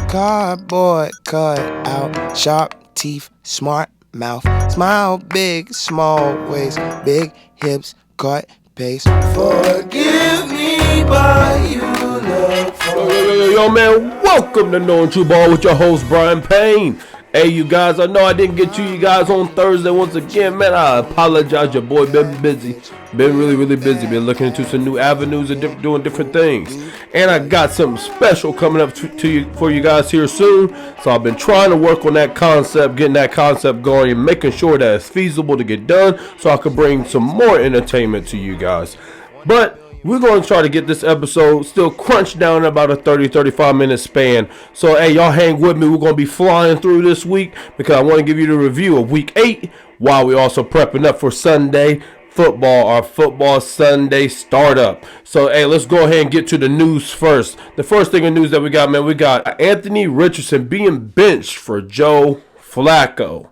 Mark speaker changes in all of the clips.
Speaker 1: Cardboard cut out, sharp teeth, smart mouth, smile big, small waist, big hips, cut pace. Forgive me, but you look for.
Speaker 2: Yo, man, welcome to Knowing True Ball with your host, Brian Payne. Hey, you guys, I know I didn't get to you guys on Thursday once again, man. I apologize. Your boy been busy. Been really busy. Been looking into some new avenues and doing different things. And I got something special coming up to you for you guys here soon. So I've been trying to work on that concept, getting that concept going, and making sure that it's feasible to get done so I can bring some more entertainment to you guys. But we're going to try to get this episode still crunched down in about a 30-35 minute span. So, hey, y'all hang with me. We're going to be flying through this week because I want to give you the review of Week 8 while we're also prepping up for Sunday football, our football Sunday startup. So, hey, let's go ahead and get to the news first. The first thing of news that we got, man, we got Anthony Richardson being benched for Joe Flacco.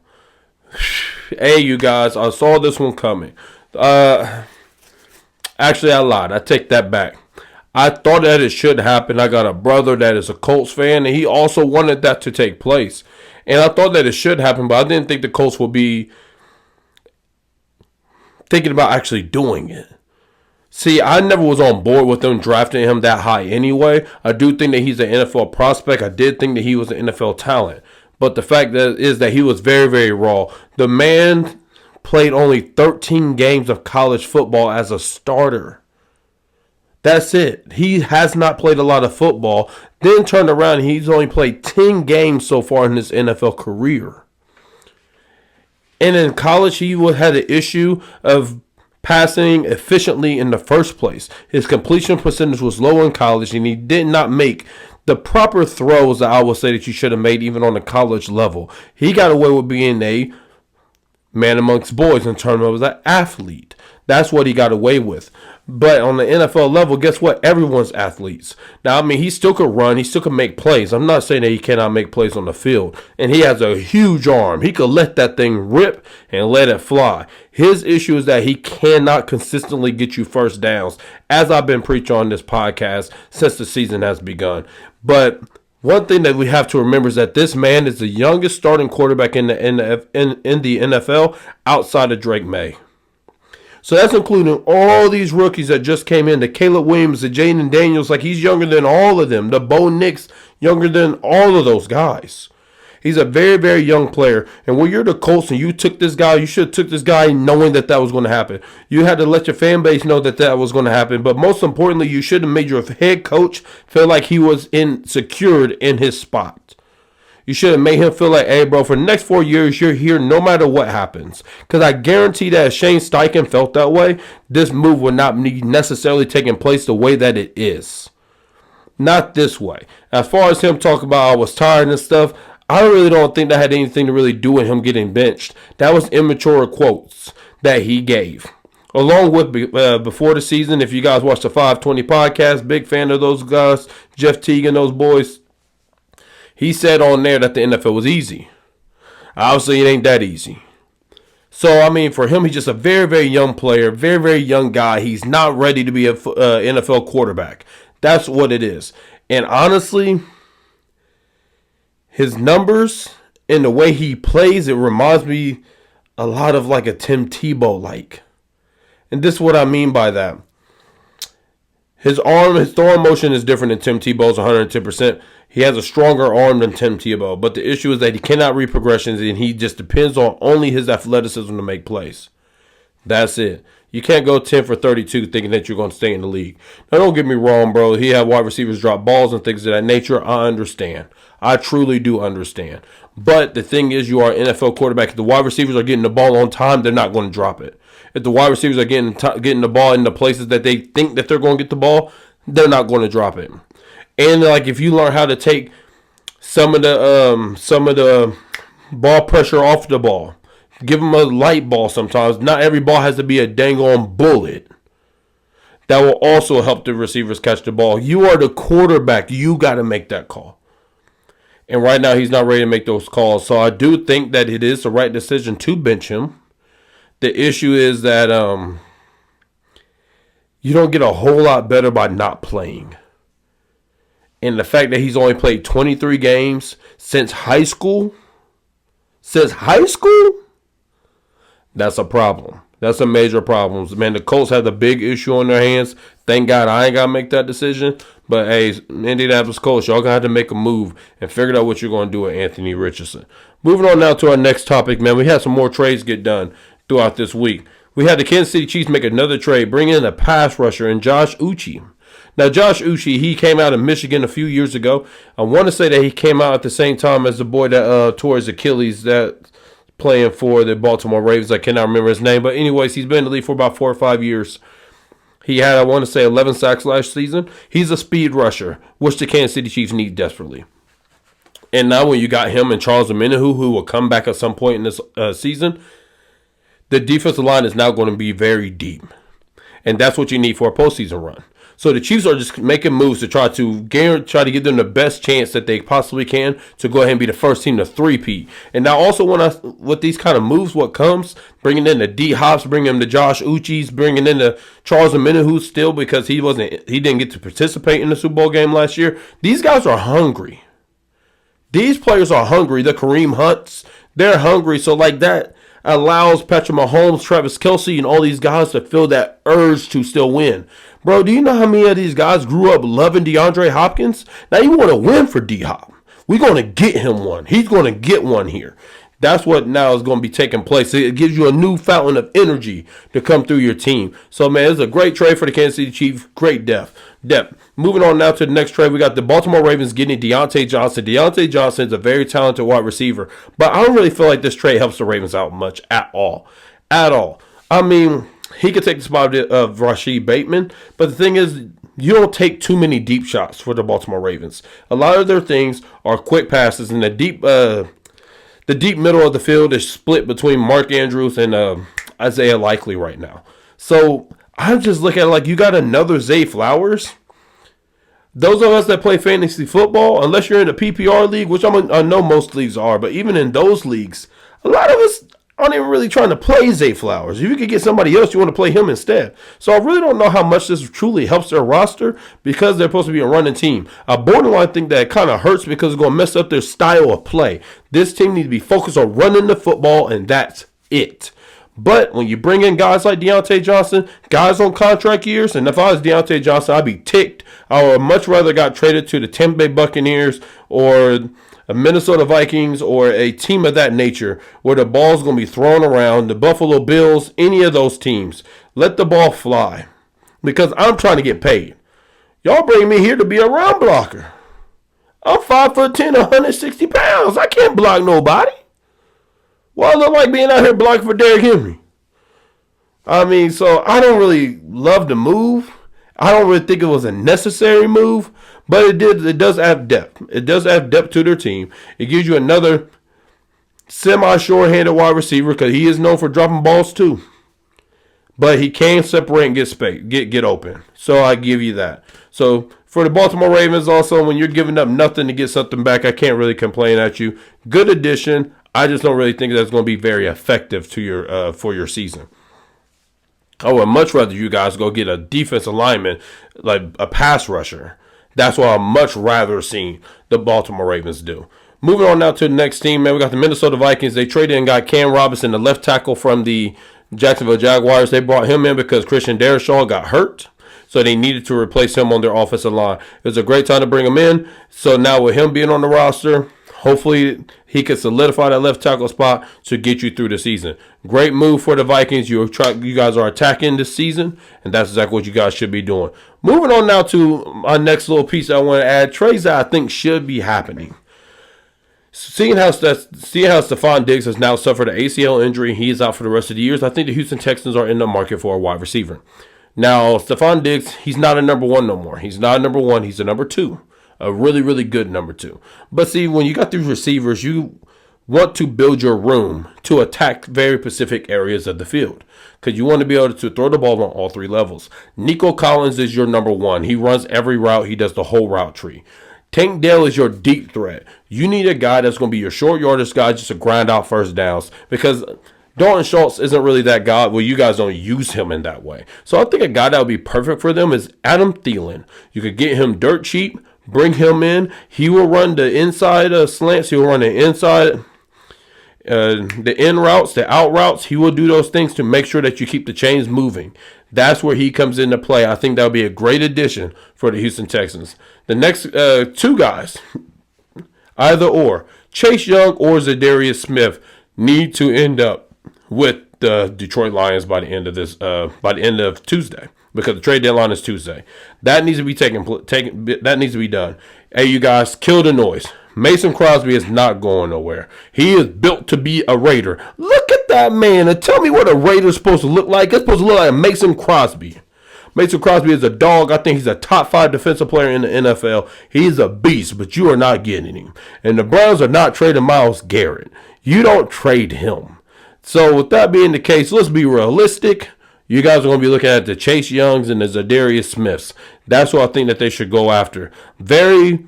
Speaker 2: Hey, you guys, I saw this one coming. Actually, I lied. I take that back. I thought that it should happen. I got a brother that is a Colts fan, and he also wanted that to take place. And I thought that it should happen, but I didn't think the Colts would be thinking about actually doing it. See, I never was on board with them drafting him that high anyway. I do think that he's an NFL prospect. I did think that he was an NFL talent. But the fact that is that he was very raw. The man played only 13 games of college football as a starter. That's it. He has not played a lot of football. Then turned around and he's only played 10 games so far in his NFL career. And in college, he had an issue of passing efficiently in the first place. His completion percentage was low in college, and he did not make the proper throws that I would say that you should have made even on the college level. He got away with being a man amongst boys in terms of an athlete. That's what he got away with. But on the NFL level, guess what? Everyone's athletes. Now, I mean, he still could run. He still could make plays. I'm not saying that he cannot make plays on the field. And he has a huge arm. He could let that thing rip and let it fly. His issue is that he cannot consistently get you first downs, as I've been preaching on this podcast since the season has begun. But one thing that we have to remember is that this man is the youngest starting quarterback in the NFL outside of Drake May. So that's including all these rookies that just came in. The Caleb Williams, the Jaden Daniels, like he's younger than all of them. The Bo Nix, younger than all of those guys. He's a very young player. And when you're the Colts and you took this guy, you should have took this guy knowing that was going to happen. You had to let your fan base know that was going to happen. But most importantly, you should have made your head coach feel like he was secured in his spot. You should have made him feel like, hey, bro, for the next 4 years, you're here no matter what happens. Because I guarantee that if Shane Steichen felt that way, this move would not be necessarily taking place the way that it is. Not this way. As far as him talking about I was tired and stuff, I really don't think that had anything to really do with him getting benched. That was immature quotes that he gave. Along with before the season, if you guys watch the 520 podcast, big fan of those guys, Jeff Teague and those boys. He said on there that the NFL was easy. Obviously, it ain't that easy. So, I mean, for him, he's just a very young player, very young guy. He's not ready to be a NFL quarterback. That's what it is. And honestly, his numbers and the way he plays, it reminds me a lot of like a Tim Tebow-like. And this is what I mean by that. His throwing motion is different than Tim Tebow's 110%. He has a stronger arm than Tim Tebow. But the issue is that he cannot read progressions and he just depends on only his athleticism to make plays. That's it. You can't go 10 for 32 thinking that you're going to stay in the league. Now, don't get me wrong, bro. He had wide receivers drop balls and things of that nature. I understand. I truly do understand. But the thing is, you are an NFL quarterback. If the wide receivers are getting the ball on time, they're not going to drop it. If the wide receivers are getting the ball in the places that they think that they're going to get the ball, they're not going to drop it. And like if you learn how to take some of the ball pressure off the ball, give them a light ball sometimes. Not every ball has to be a dang on bullet. That will also help the receivers catch the ball. You are the quarterback. You got to make that call. And right now he's not ready to make those calls. So I do think that it is the right decision to bench him. The issue is that you don't get a whole lot better by not playing. And the fact that he's only played 23 games since high school, that's a problem. That's a major problem. Man, the Colts have the big issue on their hands. Thank God I ain't got to make that decision. But, hey, Indianapolis Colts, y'all going to have to make a move and figure out what you're going to do with Anthony Richardson. Moving on now to our next topic, man. We had some more trades get done throughout this week. We had the Kansas City Chiefs make another trade, bring in a pass rusher in Josh Uche. Now, Josh Uche, he came out of Michigan a few years ago. I want to say that he came out at the same time as the boy that tore his Achilles that playing for the Baltimore Ravens. I cannot remember his name. But anyways, he's been in the league for about 4 or 5 years. He had, I want to say, 11 sacks last season. He's a speed rusher, which the Kansas City Chiefs need desperately. And now when you got him and Charles Omenihu, who will come back at some point in this season, the defensive line is now going to be very deep. And that's what you need for a postseason run. So the Chiefs are just making moves to try to give them the best chance that they possibly can to go ahead and be the first team to three-peat. And now also with these kind of moves, what comes, bringing in the D-Hops, bringing in the Josh Uches, bringing in the Charles Omenihu still because he didn't get to participate in the Super Bowl game last year. These guys are hungry. These players are hungry. The Kareem Hunts, they're hungry. So like that allows Patrick Mahomes, Travis Kelce, and all these guys to feel that urge to still win. Bro, do you know how many of these guys grew up loving DeAndre Hopkins? Now you want to win for D-Hop. We're going to get him one. He's going to get one here. That's what now is going to be taking place. It gives you a new fountain of energy to come through your team. So, man, it's a great trade for the Kansas City Chiefs. Great depth. Moving on now to the next trade, we got the Baltimore Ravens getting Deontay Johnson. Deontay Johnson is a very talented wide receiver, but I don't really feel like this trade helps the Ravens out much at all. I mean, he could take the spot of Rashid Bateman, but the thing is, you don't take too many deep shots for the Baltimore Ravens. A lot of their things are quick passes, and the deep middle of the field is split between Mark Andrews and Isaiah Likely right now. So I'm just looking at it like you got another Zay Flowers. Those of us that play fantasy football, unless you're in the PPR league, which I know most leagues are, but even in those leagues, a lot of us aren't even really trying to play Zay Flowers. If you could get somebody else, you want to play him instead. So I really don't know how much this truly helps their roster because they're supposed to be a running team. I borderline think that it kind of hurts because it's going to mess up their style of play. This team needs to be focused on running the football, and that's it. But when you bring in guys like Deontay Johnson, guys on contract years, and if I was Deontay Johnson, I'd be ticked. I would much rather got traded to the Tampa Bay Buccaneers or a Minnesota Vikings or a team of that nature where the ball's going to be thrown around, the Buffalo Bills, any of those teams. Let the ball fly because I'm trying to get paid. Y'all bring me here to be a run blocker. I'm 5'10", 160 pounds. I can't block nobody. Well, I look like being out here blocking for Derrick Henry. I mean, so I don't really love the move. I don't really think it was a necessary move, but it does add depth. It does add depth to their team. It gives you another semi-short-handed wide receiver because he is known for dropping balls too. But he can separate and get space, get open. So I give you that. So for the Baltimore Ravens also, when you're giving up nothing to get something back, I can't really complain at you. Good addition. I just don't really think that's going to be very effective to your for your season. I would much rather you guys go get a defensive lineman, like a pass rusher. That's what I'd much rather see the Baltimore Ravens do. Moving on now to the next team, man, we got the Minnesota Vikings. They traded and got Cam Robinson, the left tackle from the Jacksonville Jaguars. They brought him in because Christian Darrisaw got hurt, so they needed to replace him on their offensive line. It was a great time to bring him in. So now with him being on the roster, hopefully he could solidify that left tackle spot to get you through the season. Great move for the Vikings. You guys are attacking this season, and that's exactly what you guys should be doing. Moving on now to my next little piece I want to add. Trades that I think should be happening. Seeing how Stephon Diggs has now suffered an ACL injury, he is out for the rest of the year. I think the Houston Texans are in the market for a wide receiver. Now, Stephon Diggs, he's not a number one no more. He's not a number one. He's a number two. A really, really good number two. But see, when you got these receivers, you want to build your room to attack very specific areas of the field because you want to be able to throw the ball on all three levels. Nico Collins is your number one. He runs every route. He does the whole route tree. Tank Dell is your deep threat. You need a guy that's going to be your short yardage guy just to grind out first downs because Dalton Schultz isn't really that guy. Well, you guys don't use him in that way. So I think a guy that would be perfect for them is Adam Thielen. You could get him dirt cheap, Bring him in. He will run the inside slants. He will run the inside, the in routes, the out routes. He will do those things to make sure that you keep the chains moving. That's where he comes into play. I think that would be a great addition for the Houston Texans. The next two guys, either or, Chase Young or Zadarius Smith, need to end up with the Detroit Lions by the end of Tuesday, because the trade deadline is Tuesday. That needs to be that needs to be done. Hey, you guys, kill the noise. Mason Crosby is not going nowhere. He is built to be a Raider. Look at that man and tell me what a Raider is supposed to look like. It's supposed to look like Mason Crosby. Mason Crosby is a dog. I think he's a top 5 defensive player in the NFL. He's a beast, but you are not getting him. And the Browns are not trading Myles Garrett. You don't trade him. So with that being the case, let's be realistic. You guys are going to be looking at the Chase Youngs and the Zadarius Smiths. That's what I think that they should go after. Very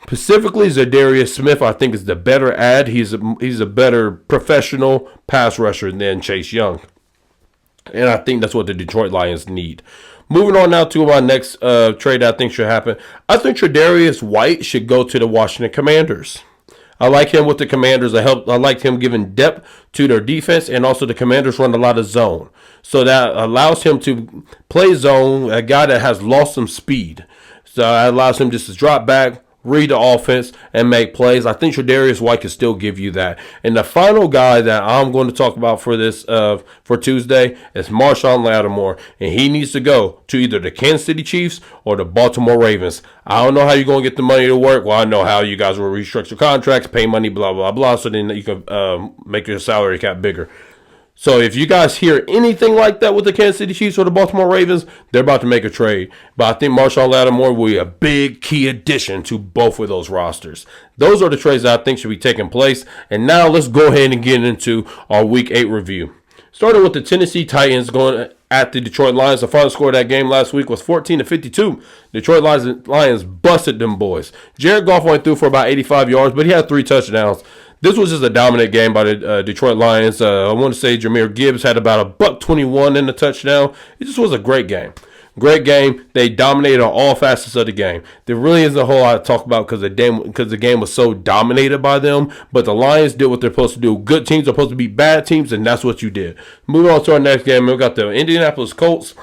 Speaker 2: specifically, Zadarius Smith, I think, is the better ad. He's a better professional pass rusher than Chase Young. And I think that's what the Detroit Lions need. Moving on now to my next trade that I think should happen. I think Tre'Davious White should go to the Washington Commanders. I like him with the Commanders. I like him giving depth to their defense, and also the Commanders run a lot of zone. So that allows him to play zone, a guy that has lost some speed. So that allows him just to drop back, read the offense, and make plays. I think Tre'Davious White can still give you that. And the final guy that I'm going to talk about for this for Tuesday is Marshawn Lattimore, and he needs to go to either the Kansas City Chiefs or the Baltimore Ravens. I don't know how you're going to get the money to work. Well, I know how. You guys will restructure contracts, pay money, blah, blah, blah, so then you can make your salary cap bigger. So if you guys hear anything like that with the Kansas City Chiefs or the Baltimore Ravens, they're about to make a trade. But I think Marshawn Lattimore will be a big key addition to both of those rosters. Those are the trades that I think should be taking place. And now let's go ahead and get into our Week 8 review. Starting with the Tennessee Titans going at the Detroit Lions. The final score of that game last week was 14-52. Detroit Lions busted them boys. Jared Goff went through for about 85 yards, but he had 3 touchdowns. This was just a dominant game by the Detroit Lions. I want to say Jahmyr Gibbs had about $121 in the touchdown. It just was a great game. Great game. They dominated on all facets of the game. There really isn't a whole lot to talk about because the game was so dominated by them. But the Lions did what they're supposed to do. Good teams are supposed to beat bad teams, and that's what you did. Moving on to our next game, we got the Indianapolis Colts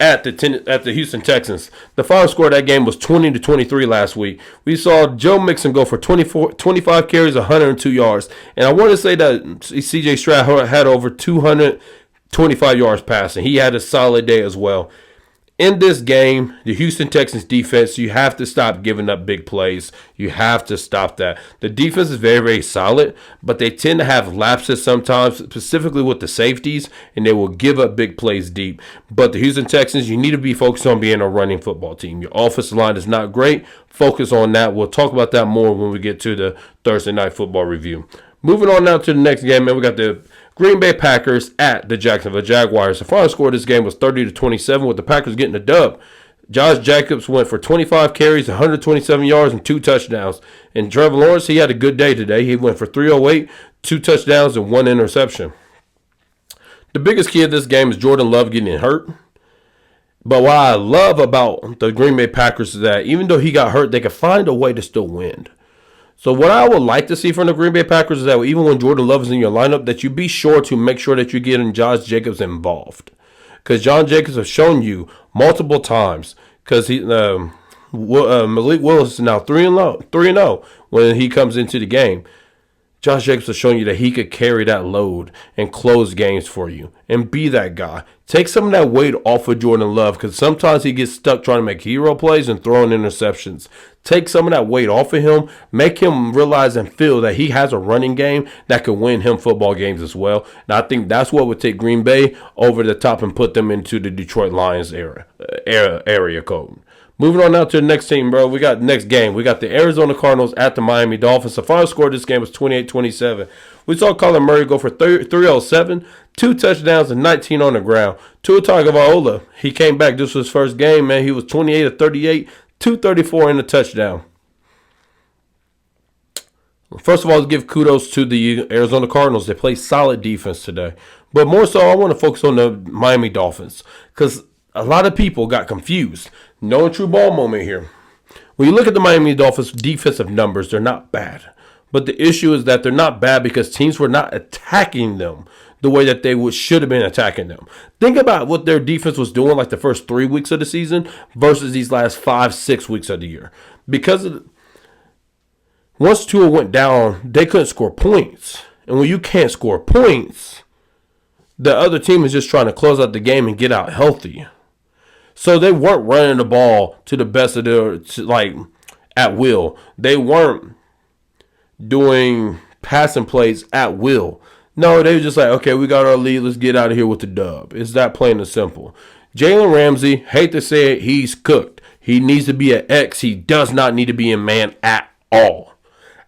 Speaker 2: at the Houston Texans. The final score of that game was 20-23 last week. We saw Joe Mixon go for 25 carries, 102 yards. And I want to say that C.J. Stroud had over 225 yards passing. He had a solid day as well. In this game, the Houston Texans defense, you have to stop giving up big plays. You have to stop that. The defense is very, very solid, but they tend to have lapses sometimes, specifically with the safeties, and they will give up big plays deep. But the Houston Texans, you need to be focused on being a running football team. Your offensive line is not great. Focus on that. We'll talk about that more when we get to the Thursday Night Football review. Moving on now to the next game, man, we got the Green Bay Packers at the Jacksonville Jaguars. The final score of this game was 30-27, with the Packers getting the dub. Josh Jacobs went for 25 carries, 127 yards, and 2 touchdowns. And Trevor Lawrence, he had a good day today. He went for 308, 2 touchdowns, and 1 interception. The biggest key of this game is Jordan Love getting hurt. But what I love about the Green Bay Packers is that even though he got hurt, they could find a way to still win. So what I would like to see from the Green Bay Packers is that even when Jordan Love is in your lineup, that you be sure to make sure that you're getting Josh Jacobs involved. Because John Jacobs has shown you multiple times, because Malik Willis is now 3-0 when he comes into the game. Josh Jacobs has shown you that he could carry that load and close games for you and be that guy. Take some of that weight off of Jordan Love, because sometimes he gets stuck trying to make hero plays and throwing interceptions. Take some of that weight off of him. Make him realize and feel that he has a running game that could win him football games as well. And I think that's what would take Green Bay over the top and put them into the Detroit Lions area code. Moving on now to the next team, bro. We got the next game. We got the Arizona Cardinals at the Miami Dolphins. The final score of this game was 28-27. We saw Kyler Murray go for 307, 2 touchdowns, and 19 on the ground. Tua Tagovailoa, he came back. This was his first game, man. He was 28-38, 234 in the touchdown. First of all, give kudos to the Arizona Cardinals. They played solid defense today. But more so, I want to focus on the Miami Dolphins, because a lot of people got confused. No true ball moment here. When you look at the Miami Dolphins' defensive numbers, they're not bad. But the issue is that they're not bad because teams were not attacking them the way that they should have been attacking them. Think about what their defense was doing like the first 3 weeks of the season versus these last 5-6 weeks of the year. Because once Tua went down, they couldn't score points. And when you can't score points, the other team is just trying to close out the game and get out healthy. So they weren't running the ball to the best of their, at will. They weren't doing passing plays at will. No, they were just like, okay, we got our lead. Let's get out of here with the dub. It's that plain and simple. Jalen Ramsey, hate to say it, he's cooked. He needs to be an X. He does not need to be a man at all.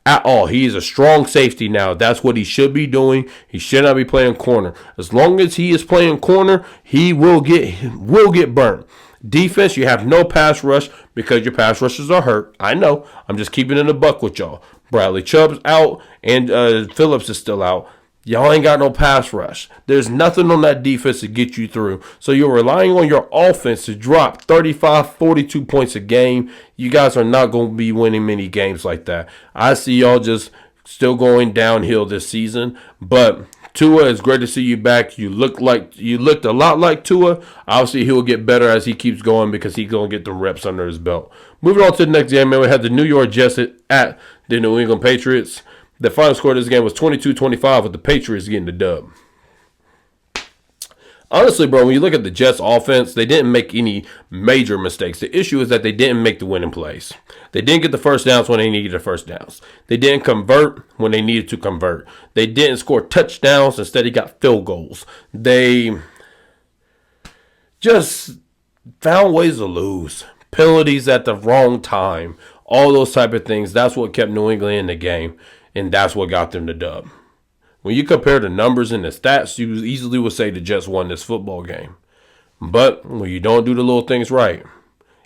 Speaker 2: At all. He is a strong safety now. That's what he should be doing. He should not be playing corner. As long as he is playing corner, he will get burnt. Defense, you have no pass rush because your pass rushers are hurt. I know. I'm just keeping it in the buck with y'all. Bradley Chubb's out and Phillips is still out. Y'all ain't got no pass rush. There's nothing on that defense to get you through. So you're relying on your offense to drop 35, 42 points a game. You guys are not going to be winning many games like that. I see y'all just still going downhill this season. But Tua, it's great to see you back. You looked a lot like Tua. Obviously, he'll get better as he keeps going because he's going to get the reps under his belt. Moving on to the next game, man, we had the New York Jets at the New England Patriots. The final score of this game was 22-25 with the Patriots getting the dub. Honestly, bro, when you look at the Jets offense, they didn't make any major mistakes. The issue is that they didn't make the winning plays. They didn't get the first downs when they needed the first downs. They didn't convert when they needed to convert. They didn't score touchdowns. Instead, they got field goals. They just found ways to lose. Penalties at the wrong time. All those type of things. That's what kept New England in the game. And that's what got them the dub. When you compare the numbers and the stats, you easily would say the Jets won this football game. But when you don't do the little things right,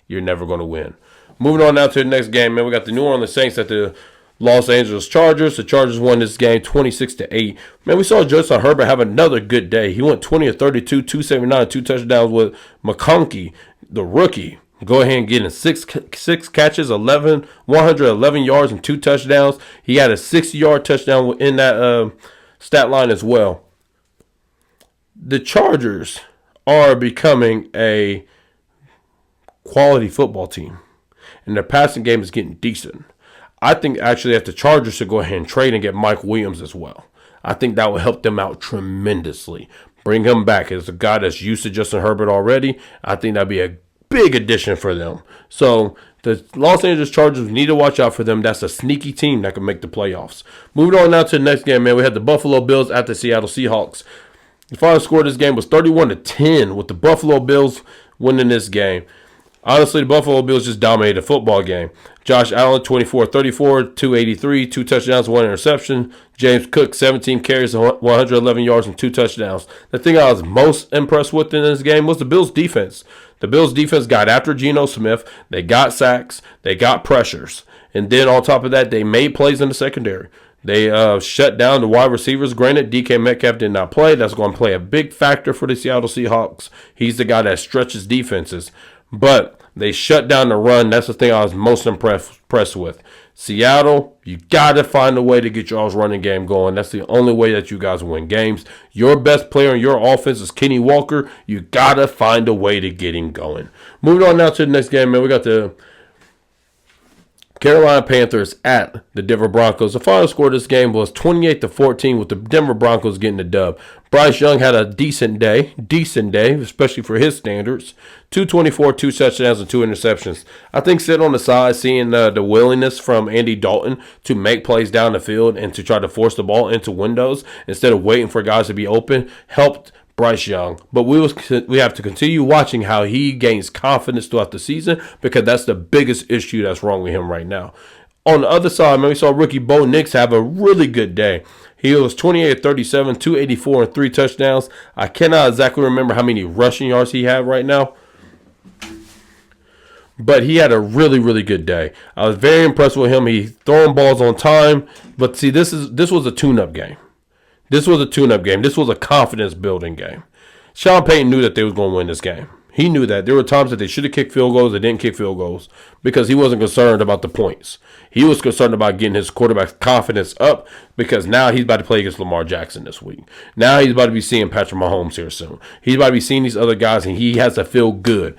Speaker 2: you're never going to win. Moving on now to the next game, man. We got the New Orleans Saints at the Los Angeles Chargers. The Chargers won this game 26-8. Man, we saw Justin Herbert have another good day. He went 20 of 32, 279, 2 touchdowns with McConkey, the rookie. Go ahead and get in six catches, 111 yards, and 2 touchdowns. He had a 60-yard touchdown in that stat line as well. The Chargers are becoming a quality football team, and their passing game is getting decent. I think actually that the Chargers should go ahead and trade and get Mike Williams as well. I think that will help them out tremendously. Bring him back as a guy that's used to Justin Herbert already. I think that'd be a big addition for them. So the Los Angeles Chargers need to watch out for them. That's a sneaky team that can make the playoffs. Moving on now to the next game, man. We had the Buffalo Bills at the Seattle Seahawks. The final score of this game was 31-10 with the Buffalo Bills winning this game. Honestly, the Buffalo Bills just dominated the football game. Josh Allen, 24-34, 283, 2 touchdowns, 1 interception. James Cook, 17 carries, 111 yards, and 2 touchdowns. The thing I was most impressed with in this game was the Bills' defense. The Bills' defense got after Geno Smith. They got sacks. They got pressures. And then on top of that, they made plays in the secondary. They shut down the wide receivers. Granted, DK Metcalf did not play. That's going to play a big factor for the Seattle Seahawks. He's the guy that stretches defenses. But they shut down the run. That's the thing I was most impressed with. Seattle, you got to find a way to get y'all's running game going. That's the only way that you guys win games. Your best player in your offense is Kenny Walker. You got to find a way to get him going. Moving on now to the next game, man. We got the Carolina Panthers at the Denver Broncos. The final score of this game was 28-14 with the Denver Broncos getting the dub. Bryce Young had a decent day, especially for his standards. 224, 2 touchdowns, and 2 interceptions. I think sitting on the side, seeing the willingness from Andy Dalton to make plays down the field and to try to force the ball into windows instead of waiting for guys to be open helped Bryce Young. But we have to continue watching how he gains confidence throughout the season because that's the biggest issue that's wrong with him right now. On the other side, man, we saw rookie Bo Nix have a really good day. He was 28-37, 284, and 3 touchdowns. I cannot exactly remember how many rushing yards he had right now, but he had a really, really good day. I was very impressed with him. He throwing balls on time. But see, this was a tune-up game. This was a confidence-building game. Sean Payton knew that they was going to win this game. He knew that. There were times that they should have kicked field goals. They didn't kick field goals because he wasn't concerned about the points. He was concerned about getting his quarterback's confidence up because now he's about to play against Lamar Jackson this week. Now he's about to be seeing Patrick Mahomes here soon. He's about to be seeing these other guys, and he has to feel good.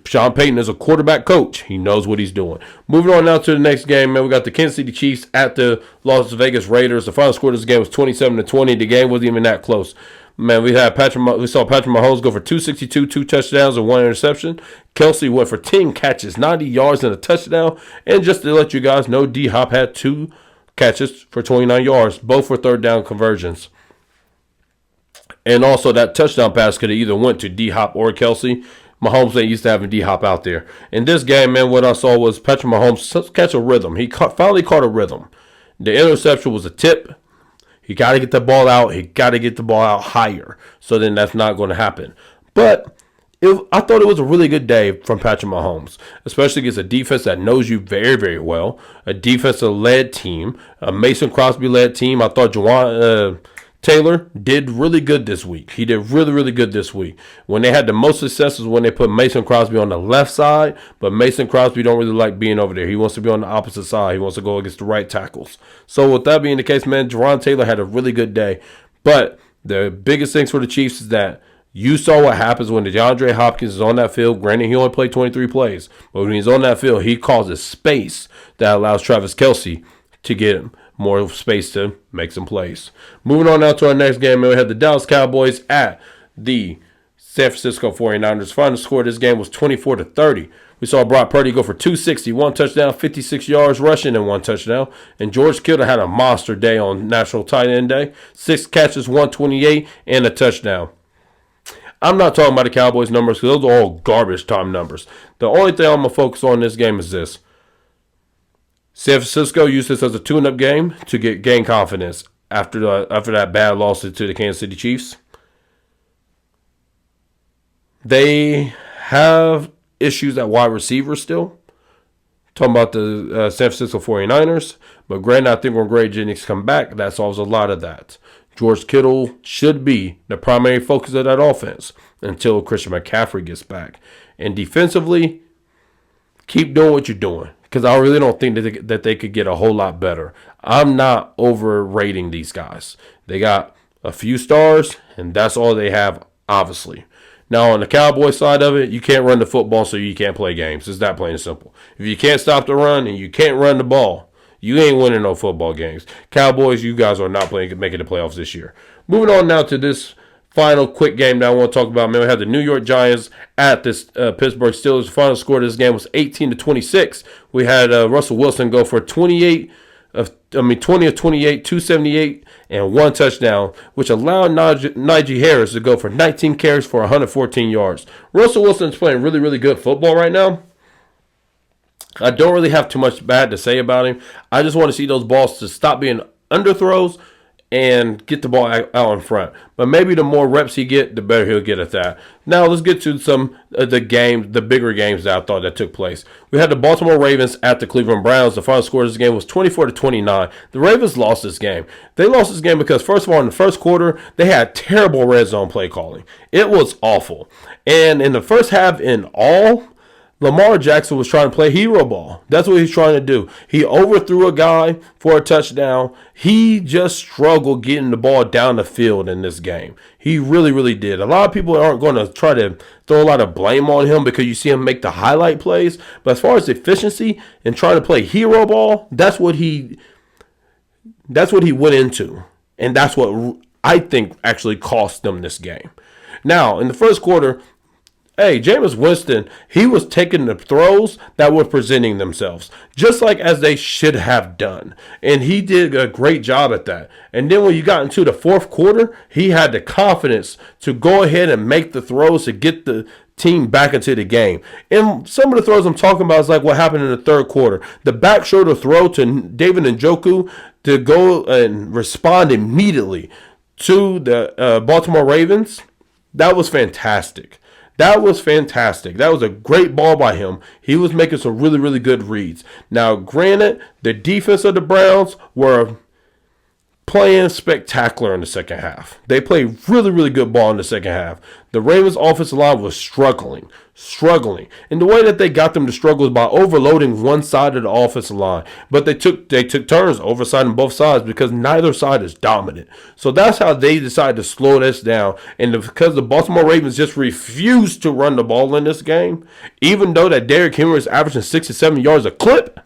Speaker 2: Sean Payton is a quarterback coach. He knows what he's doing. Moving on now to the next game, man. We got the Kansas City Chiefs at the Las Vegas Raiders. The final score of this game was 27-20. The game wasn't even that close. Man, we saw Patrick Mahomes go for 262, 2 touchdowns, and 1 interception. Kelsey went for 10 catches, 90 yards, and a touchdown. And just to let you guys know, D-Hop had 2 catches for 29 yards, both for third down conversions. And also that touchdown pass could have either went to D-Hop or Kelsey. Mahomes ain't used to having D-Hop out there. In this game, man, what I saw was Patrick Mahomes catch a rhythm. He finally caught a rhythm. The interception was a tip. He got to get the ball out. He got to get the ball out higher. So then that's not going to happen. But I thought it was a really good day from Patrick Mahomes, especially against a defense that knows you very, very well, a defensive-led team, a Mason Crosby-led team. I thought Juwan Taylor did really good this week. He did really, really good this week. When they had the most success was when they put Mason Crosby on the left side, but Mason Crosby don't really like being over there. He wants to be on the opposite side. He wants to go against the right tackles. So with that being the case, man, Juwan Taylor had a really good day. But the biggest things for the Chiefs is that you saw what happens when DeAndre Hopkins is on that field. Granted, he only played 23 plays, but when he's on that field, he causes space that allows Travis Kelce to get him more space to make some plays. Moving on now to our next game, we had the Dallas Cowboys at the San Francisco 49ers. Final score of this game was 24-30. We saw Brock Purdy go for 260, 1 touchdown, 56 yards rushing, and 1 touchdown. And George Kittle had a monster day on National Tight End Day. 6 catches, 128, and a touchdown. I'm not talking about the Cowboys numbers because those are all garbage time numbers. The only thing I'm going to focus on in this game is this. San Francisco used this as a tune-up game to gain confidence after that bad loss to the Kansas City Chiefs. They have issues at wide receiver still. Talking about the San Francisco 49ers. But granted, I think when Greg Jennings come back, that solves a lot of that. George Kittle should be the primary focus of that offense until Christian McCaffrey gets back. And defensively, keep doing what you're doing. Because I really don't think that they could get a whole lot better. I'm not overrating these guys. They got a few stars, and that's all they have, obviously. Now, on the Cowboys side of it, you can't run the football, so you can't play games. It's that plain and simple. If you can't stop the run and you can't run the ball, you ain't winning no football games. Cowboys, you guys are not making the playoffs this year. Moving on now to this final quick game that I want to talk about. Man, we had the New York Giants at this Pittsburgh Steelers. The final score of this game was 18-26. We had Russell Wilson go for 20 of 28, 278, and 1 touchdown, which allowed Najee Harris to go for 19 carries for 114 yards. Russell Wilson's playing really, really good football right now. I don't really have too much bad to say about him. I just want to see those balls to stop being underthrows and get the ball out in front. But maybe the more reps he get, the better he'll get at that. Now let's get to some of the bigger games that I thought that took place. We had the Baltimore Ravens at the Cleveland Browns. The final score of this game was 24-29. The Ravens lost this game. They lost this game because, first of all, in the first quarter, they had terrible red zone play calling. It was awful. And in the first half in all, Lamar Jackson was trying to play hero ball. That's what he's trying to do. He overthrew a guy for a touchdown. He just struggled getting the ball down the field in this game. He really, really did. A lot of people aren't going to try to throw a lot of blame on him because you see him make the highlight plays. But as far as efficiency and trying to play hero ball, that's what he went into. And that's what I think actually cost them this game. Now, in the first quarter, Jameis Winston, he was taking the throws that were presenting themselves, just like as they should have done. And he did a great job at that. And then when you got into the fourth quarter, he had the confidence to go ahead and make the throws to get the team back into the game. And some of the throws I'm talking about is like what happened in the third quarter. The back shoulder throw to David Njoku to go and respond immediately to the Baltimore Ravens, that was fantastic. That was fantastic. That was a great ball by him. He was making some really, really good reads. Now, granted, the defense of the Browns were playing spectacular in the second half. They played really, really good ball in the second half. The Ravens' offensive line was struggling. And the way that they got them to struggle is by overloading one side of the offensive line. But they took turns oversighting both sides because neither side is dominant. So that's how they decided to slow this down. And because the Baltimore Ravens just refused to run the ball in this game, even though that Derrick Henry is averaging 67 yards a clip,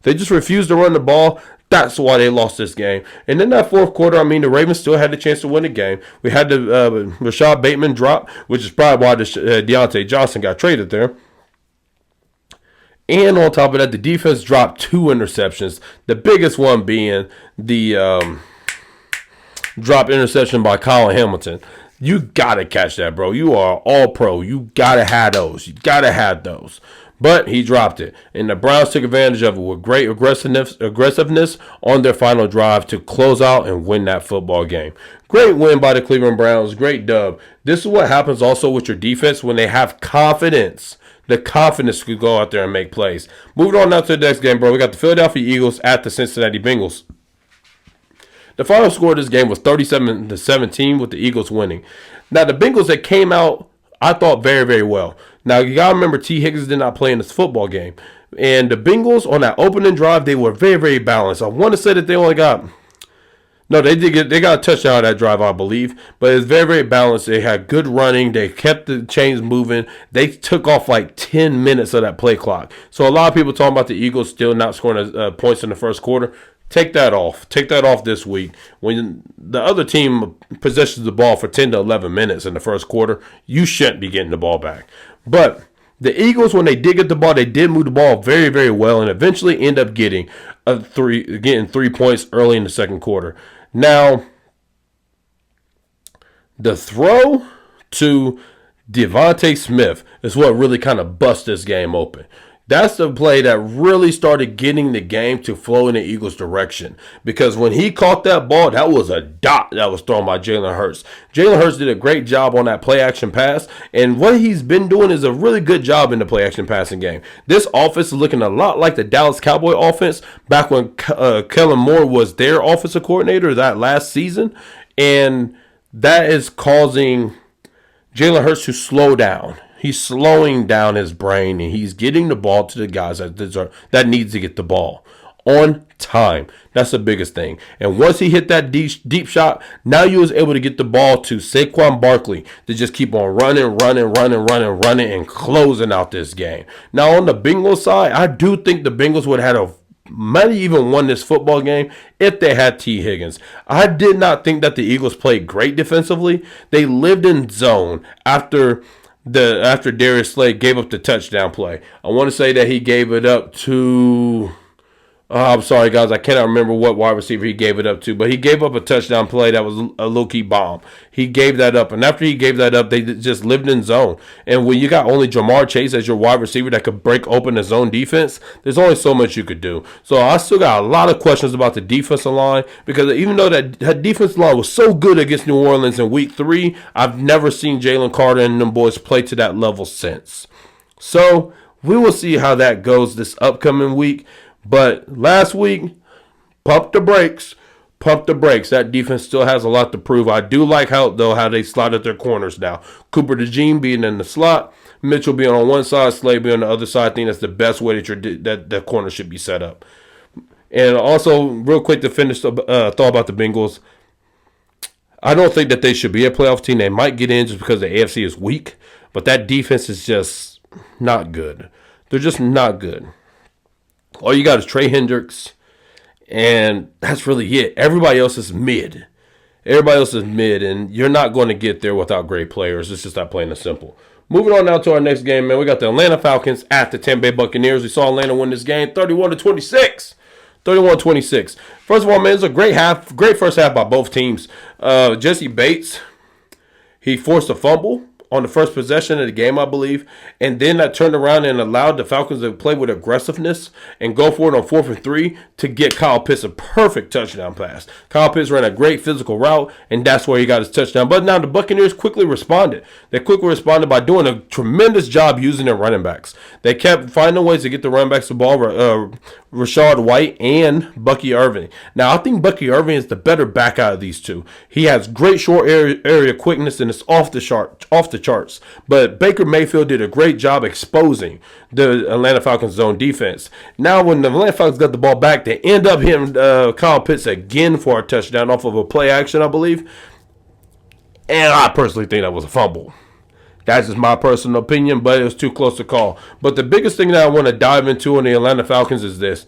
Speaker 2: they just refused to run the ball. That's why they lost this game. And in that fourth quarter, the Ravens still had the chance to win the game. We had the Rashad Bateman drop, which is probably why Deontay Johnson got traded there. And on top of that, the defense dropped 2 interceptions. The biggest one being the drop interception by Colin Hamilton. You got to catch that, bro. You are all pro. You got to have those. But he dropped it, and the Browns took advantage of it with great aggressiveness on their final drive to close out and win that football game. Great win by the Cleveland Browns. Great dub. This is what happens also with your defense when they have confidence. The confidence to go out there and make plays. Moving on now to the next game, bro. We got the Philadelphia Eagles at the Cincinnati Bengals. The final score of this game was 37-17 with the Eagles winning. Now, the Bengals that came out, I thought, very, very well. Now, you got to remember, T. Higgins did not play in this football game. And the Bengals, on that opening drive, they were very, very balanced. I want to say that they only got... No, they got a touchdown on that drive, I believe. But it's very, very balanced. They had good running. They kept the chains moving. They took off like 10 minutes of that play clock. So a lot of people talking about the Eagles still not scoring points in the first quarter. Take that off. Take that off this week. When the other team possesses the ball for 10 to 11 minutes in the first quarter, you shouldn't be getting the ball back. But the Eagles, when they did get the ball, they did move the ball very, very well and eventually end up getting 3 points early in the second quarter. Now, the throw to Devontae Smith is what really kind of bust this game open. That's the play that really started getting the game to flow in the Eagles' direction. Because when he caught that ball, that was a dot that was thrown by Jalen Hurts. Jalen Hurts did a great job on that play-action pass. And what he's been doing is a really good job in the play-action passing game. This offense is looking a lot like the Dallas Cowboy offense back when Kellen Moore was their offensive coordinator that last season. And that is causing Jalen Hurts to slow down. He's slowing down his brain, and he's getting the ball to the guys that needs to get the ball on time. That's the biggest thing. And once he hit that deep shot, now you was able to get the ball to Saquon Barkley to just keep on running, and closing out this game. Now, on the Bengals side, I do think the Bengals would have might have even won this football game if they had T. Higgins. I did not think that the Eagles played great defensively. They lived in zone after Darius Slay gave up the touchdown play. I want to say that he gave it up to... I'm sorry, guys. I cannot remember what wide receiver he gave it up to, but he gave up a touchdown play that was a low-key bomb. He gave that up, and after he gave that up, they just lived in zone. And when you got only Jamar Chase as your wide receiver that could break open the zone defense, there's only so much you could do. So I still got a lot of questions about the defensive line, because even though that defensive line was so good against New Orleans in Week 3, I've never seen Jalen Carter and them boys play to that level since. So we will see how that goes this upcoming week. But last week, pump the brakes. That defense still has a lot to prove. I do like how they slotted their corners now. Cooper DeJean being in the slot, Mitchell being on one side, Slay being on the other side. I think that's the best way that the corner should be set up. And also, real quick to finish the thought about the Bengals, I don't think that they should be a playoff team. They might get in just because the AFC is weak, but that defense is just not good. They're just not good. All you got is Trey Hendricks, and that's really it. Everybody else is mid. And you're not going to get there without great players. It's just that plain and simple. Moving on now to our next game, man. We got the Atlanta Falcons at the Tampa Bay Buccaneers. We saw Atlanta win this game 31-26. 31-26. First of all, man, it was a great first half by both teams. Jesse Bates, he forced a fumble on the first possession of the game, I believe. And then I turned around and allowed the Falcons to play with aggressiveness and go for it on 4th and 3 to get Kyle Pitts a perfect touchdown pass. Kyle Pitts ran a great physical route, and that's where he got his touchdown. But now the Buccaneers quickly responded. They quickly responded by doing a tremendous job using their running backs. They kept finding ways to get the running backs the ball, Rachaad White and Bucky Irving. Now, I think Bucky Irving is the better back out of these two. He has great short area quickness, and it's off the charts. But Baker Mayfield did a great job exposing the Atlanta Falcons zone defense. Now, when the Atlanta Falcons got the ball back, they end up hitting Kyle Pitts again for a touchdown off of a play action, I believe. And I personally think that was a fumble. That's just my personal opinion, but it was too close to call. But the biggest thing that I want to dive into in the Atlanta Falcons is this.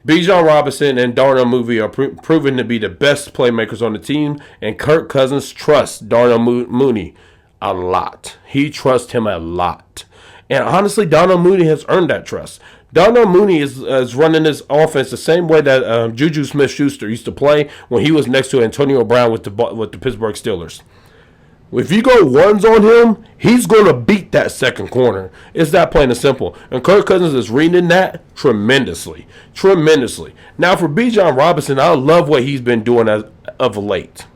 Speaker 2: Bijan Robinson and Darnell Mooney are proven to be the best playmakers on the team, and Kirk Cousins trusts Darnell Mooney a lot. He trusts him a lot. And honestly, Darnell Mooney has earned that trust. Darnell Mooney is running this offense the same way that Juju Smith-Schuster used to play when he was next to Antonio Brown with the Pittsburgh Steelers. If you go ones on him, he's going to beat that second corner. It's that plain and simple. And Kirk Cousins is reading that tremendously. Tremendously. Now, for Bijan Robinson, I love what he's been doing as of late.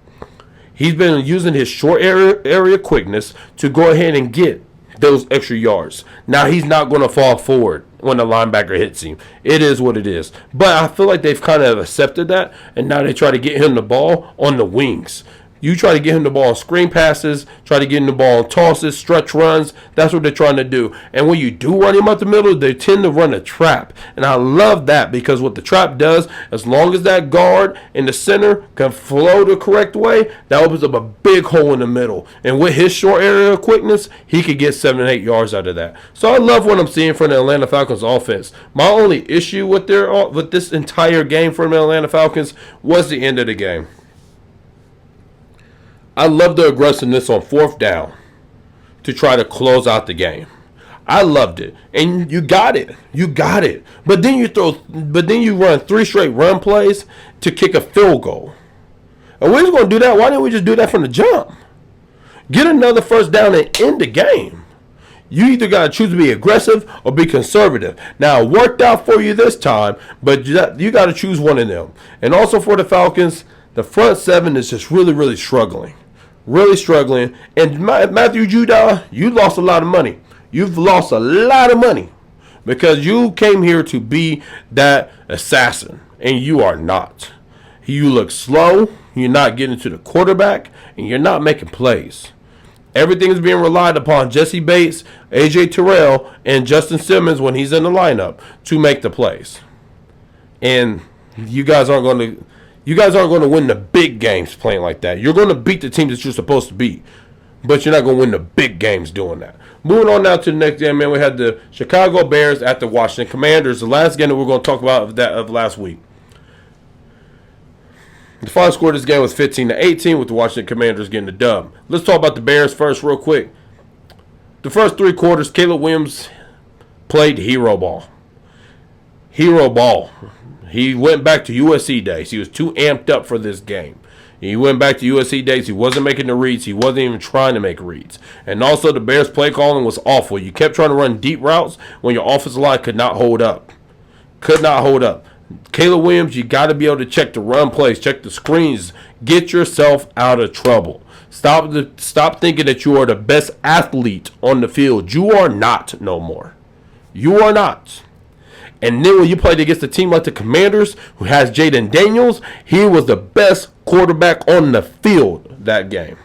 Speaker 2: He's been using his short area quickness to go ahead and get those extra yards. Now, he's not going to fall forward when the linebacker hits him. It is what it is. But I feel like they've kind of accepted that, and now they try to get him the ball on the wings. You try to get him the ball on screen passes, try to get him the ball on tosses, stretch runs. That's what they're trying to do. And when you do run him up the middle, they tend to run a trap. And I love that because what the trap does, as long as that guard in the center can flow the correct way, that opens up a big hole in the middle. And with his short area quickness, he could get 7 and 8 yards out of that. So I love what I'm seeing from the Atlanta Falcons offense. My only issue with this entire game from the Atlanta Falcons was the end of the game. I love the aggressiveness on 4th down to try to close out the game. I loved it. And you got it. You got it. But then you run 3 straight run plays to kick a field goal. And we're just going to do that. Why didn't we just do that from the jump? Get another first down and end the game. You either got to choose to be aggressive or be conservative. Now, it worked out for you this time, but you got to choose one of them. And also for the Falcons, the front 7 is just really, really struggling. Really struggling. And Matthew Judon, you lost a lot of money. You've lost a lot of money because you came here to be that assassin, and you are not. You look slow. You're not getting to the quarterback, and you're not making plays. Everything is being relied upon Jesse Bates, A.J. Terrell, and Justin Simmons when he's in the lineup to make the plays. And you guys aren't going to win the big games playing like that. You're going to beat the teams that you're supposed to beat, but you're not going to win the big games doing that. Moving on now to the next game, man, we had the Chicago Bears at the Washington Commanders, the last game that we're going to talk about of last week. The final score of this game was 15-18 with the Washington Commanders getting the dub. Let's talk about the Bears first real quick. The first 3 quarters, Caleb Williams played hero ball. Hero ball. He went back to USC days. He was too amped up for this game. He went back to USC days. He wasn't making the reads. He wasn't even trying to make reads. And also the Bears play calling was awful. You kept trying to run deep routes when your offensive line could not hold up. Could not hold up. Caleb Williams, you got to be able to check the run plays, check the screens. Get yourself out of trouble. Stop thinking that you are the best athlete on the field. You are not no more. You are not. And then when you played against a team like the Commanders, who has Jaden Daniels, he was the best quarterback on the field that game.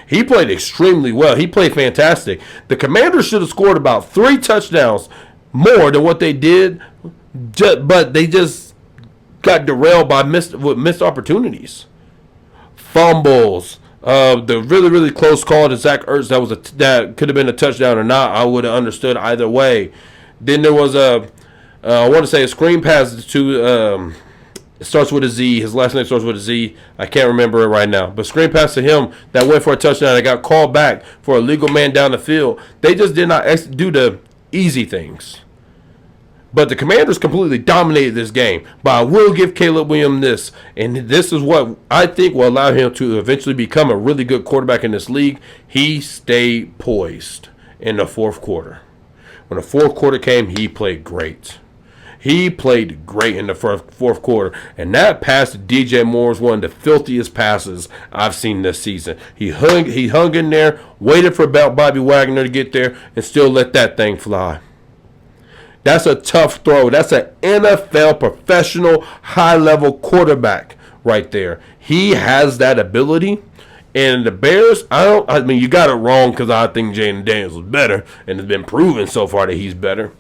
Speaker 2: He played extremely well. He played fantastic. The Commanders should have scored about 3 touchdowns more than what they did, but they just got derailed by missed opportunities. Fumbles. The really, really close call to Zach Ertz that could have been a touchdown or not. I would have understood either way. Then there was I want to say a screen pass to it starts with a Z. His last name starts with a Z. I can't remember it right now. But screen pass to him that went for a touchdown. It got called back for a legal man down the field. They just did not do the easy things. But the Commanders completely dominated this game. But I will give Caleb Williams this. And this is what I think will allow him to eventually become a really good quarterback in this league. He stayed poised in the fourth quarter. When the fourth quarter came, he played great. He played great in the fourth quarter. And that pass to DJ Moore is one of the filthiest passes I've seen this season. He hung in there, waited for Bobby Wagner to get there, and still let that thing fly. That's a tough throw. That's an NFL professional high-level quarterback right there. He has that ability. And the Bears, I mean, you got it wrong because I think Jayden Daniels was better, and it's been proven so far that he's better.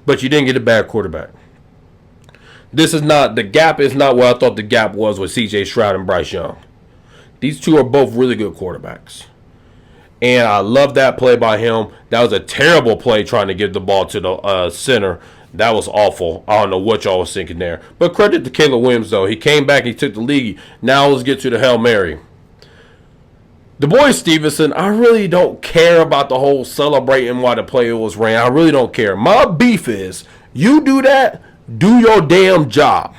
Speaker 2: But you didn't get a bad quarterback. The gap is not what I thought the gap was with C.J. Stroud and Bryce Young. These two are both really good quarterbacks. And I love that play by him. That was a terrible play trying to give the ball to the center. That was awful. I don't know what y'all was thinking there. But credit to Caleb Williams, though. He came back. He took the lead. Now let's get to the Hail Mary. The boy Stevenson, I really don't care about the whole celebrating while the play was ran. I really don't care. My beef is, you do that, do your damn job.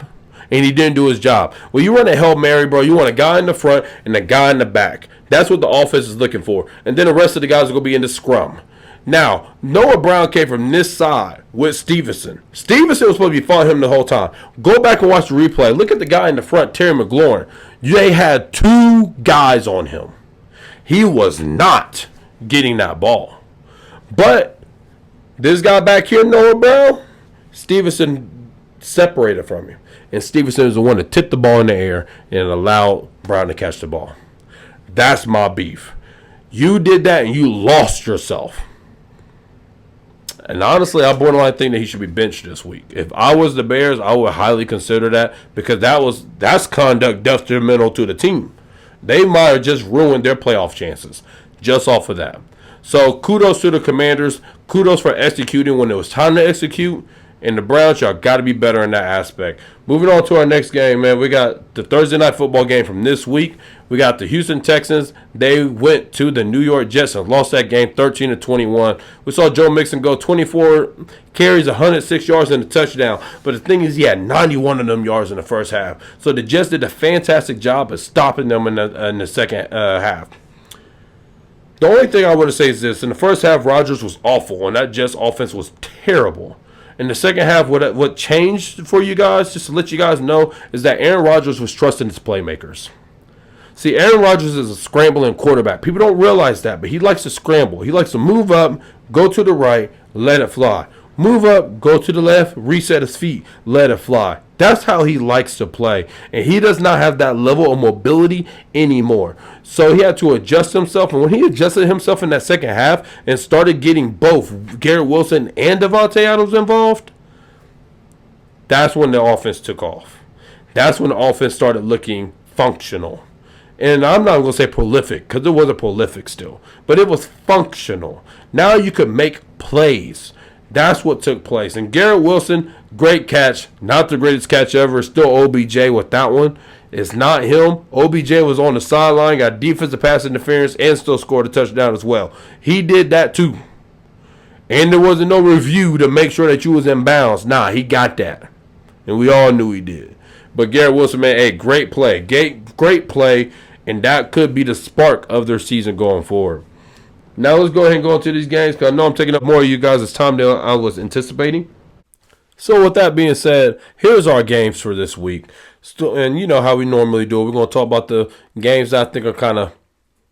Speaker 2: And he didn't do his job. When you run a Hail Mary, bro, you want a guy in the front and a guy in the back. That's what the offense is looking for. And then the rest of the guys are going to be in the scrum. Now, Noah Brown came from this side with Stevenson. Stevenson was supposed to be following him the whole time. Go back and watch the replay. Look at the guy in the front, Terry McLaurin. They had two guys on him. He was not getting that ball. But this guy back here, Noah Brown, Stevenson separated from him. And Stevenson is the one that tipped the ball in the air and allowed Brown to catch the ball. That's my beef. You did that and you lost yourself. And honestly, I borderline think that he should be benched this week. If I was the Bears, I would highly consider that, because that's conduct detrimental to the team. They might have just ruined their playoff chances just off of that. So kudos to the Commanders. Kudos for executing when it was time to execute. And the Browns, y'all got to be better in that aspect. Moving on to our next game, man. We got the Thursday night football game from this week. We got the Houston Texans. They went to the New York Jets and lost that game 13-21. We saw Joe Mixon go 24 carries, 106 yards, and a touchdown. But the thing is, he had 91 of them yards in the first half. So the Jets did a fantastic job of stopping them in the second half. The only thing I want to say is this. In the first half, Rodgers was awful, and that Jets offense was terrible. In the second half, what changed for you guys, just to let you guys know, is that Aaron Rodgers was trusting his playmakers. See, Aaron Rodgers is a scrambling quarterback. People don't realize that, but he likes to scramble. He likes to move up, go to the right, let it fly. Move up, go to the left, reset his feet, let it fly. That's how he likes to play. And he does not have that level of mobility anymore. So he had to adjust himself. And when he adjusted himself in that second half and started getting both Garrett Wilson and Devontae Adams involved, that's when the offense took off. That's when the offense started looking functional. And I'm not going to say prolific, because it wasn't prolific still. But it was functional. Now you could make plays. That's what took place. And Garrett Wilson, great catch. Not the greatest catch ever. Still OBJ with that one. It's not him. OBJ was on the sideline, got defensive pass interference, and still scored a touchdown as well. He did that too. And there wasn't no review to make sure that you was in bounds. Nah, he got that. And we all knew he did. But Garrett Wilson, man, hey, great play. Great play. And that could be the spark of their season going forward. Now let's go ahead and go into these games, because I know I'm taking up more of you guys' time than I was anticipating. So with that being said, here's our games for this week. And you know how we normally do it. We're going to talk about the games that I think are kind of,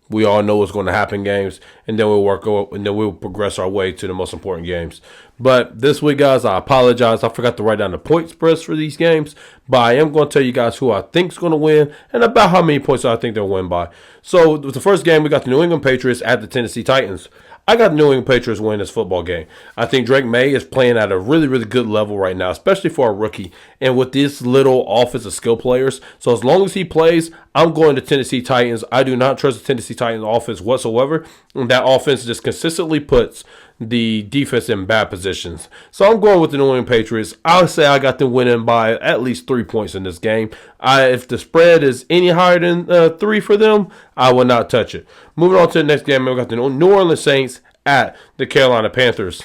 Speaker 2: we all know what's going to happen games, and then we'll progress our way to the most important games. But this week, guys, I apologize. I forgot to write down the point spreads for these games, but I am going to tell you guys who I think is going to win and about how many points I think they'll win by. So the first game, we got the New England Patriots at the Tennessee Titans. I got the New England Patriots winning this football game. I think Drake May is playing at a really, really good level right now, especially for a rookie, and with these little offensive skill players. So as long as he plays, I'm going to Tennessee Titans. I do not trust the Tennessee Titans offense whatsoever. And that offense just consistently puts the defense in bad positions. So I'm going with the New England Patriots. I'll say I got them winning by at least 3 points in this game. If the spread is any higher than 3 for them, I will not touch it. Moving on to the next game, we got the New Orleans Saints at the Carolina Panthers.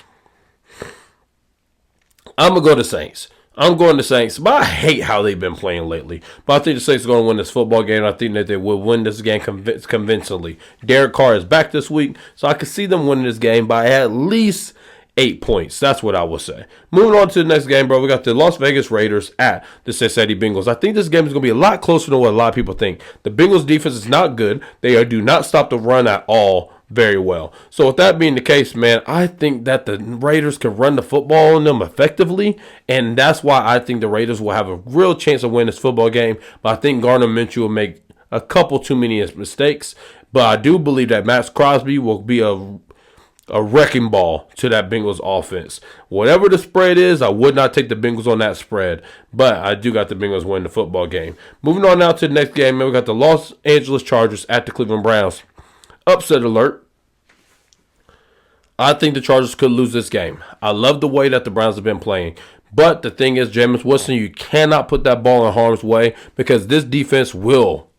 Speaker 2: I'm going to go to Saints. I'm going to Saints, but I hate how they've been playing lately. But I think the Saints are going to win this football game. I think that they will win this game convincingly. Derek Carr is back this week, so I could see them winning this game by at least 8 points. That's what I will say. Moving on to the next game, bro. We got the Las Vegas Raiders at the Cincinnati Bengals. I think this game is going to be a lot closer than what a lot of people think. The Bengals defense is not good. They do not stop the run at all very well. So with that being the case, man, I think that the Raiders can run the football on them effectively, and that's why I think the Raiders will have a real chance of winning this football game. But I think Gardner Minshew will make a couple too many mistakes. But I do believe that Max Crosby will be a wrecking ball to that Bengals offense. Whatever the spread is, I would not take the Bengals on that spread, but I do got the Bengals winning the football game. Moving on now to the next game, man, we got the Los Angeles Chargers at the Cleveland Browns. Upset alert. I think the Chargers could lose this game. I love the way that the Browns have been playing. But the thing is, Jameis Winston, you cannot put that ball in harm's way because this defense will